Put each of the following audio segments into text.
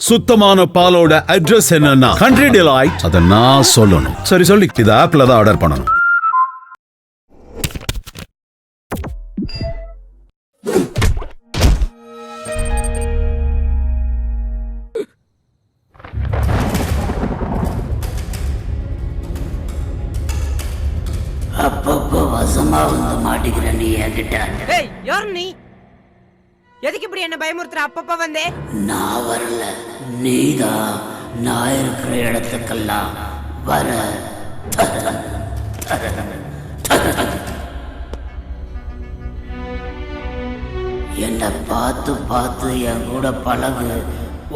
சுத்தமான பாலோட அட்ரஸ் என்னன்னா கண்ட்ரி டிலைட். அத நான் சொல்லணும். சரி சொல்லி இது ஆப்ல தான் ஆர்டர் பண்ணணும். அப்பப்போ வசமா வந்து மாட்டிக்கிற நீ என்கிட்ட. ஏய் யார் நீ? எதுக்கு இப்படி என்ன பயமுறுத்துற? அப்பப்ப வந்தே நான் வரல, நீதான் நான் இருக்கிற இடத்துக்கெல்லாம் வர. என்ன பார்த்து பார்த்து என் கூட பழகு,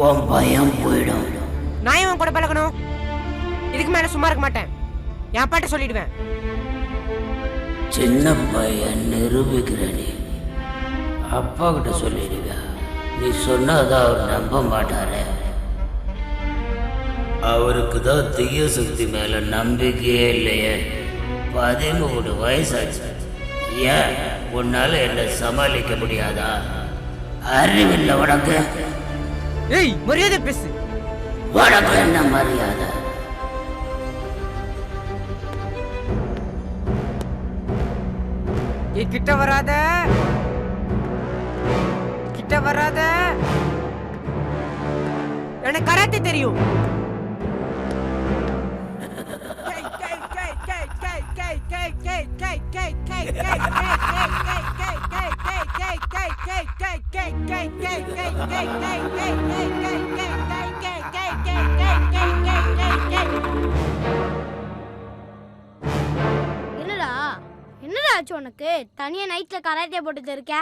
உன் பயம் போயிடும். நான் ஏன் உன் கூட பழகணும்? இதுக்கு மேல சும்மா இருக்க மாட்டேன். என் அப்பாட்ட சொல்லிடுவேன். சின்ன பையன் நிரூபிக்கிற நீ அப்பா கிட்ட சொல்லிடுவ. நீ சொன்னதான் அவர் நம்ப மாட்டாரு. அவருக்கு தான் தீய சக்தி மேல நம்பிக்கையே இல்லையே. 13 வயசாச்சு. ஏன் உன்னால என்ன சமாளிக்க முடியாதா? அறிவில்லை உனக்கு? ஏய் மரியாதை பேசு. உனக்கு என்ன மரியாதை? கிட்ட வராத, கிட்ட வராத. எனக்கு கராத்தே தெரியும். என்னடா ஆச்சு உனக்கு? தனியா நைட்ல கராத்தே போட்டுட்டு இருக்க?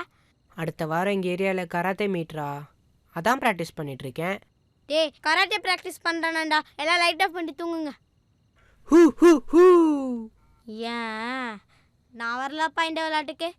அடுத்த வாரம் எங்க ஏரியால கராத்தே மீட்ரா, அதான் பிராக்டிஸ் பண்ணிட்டு இருக்கேன். டேய் கராத்தே பிராக்டிஸ் பண்றானடா, எல்லாம் லைட் ஆஃப் பண்ணி தூங்குங்க. Who who who. ஏன் நான் வரலப்பா இந்த விளையாட்டுக்கு.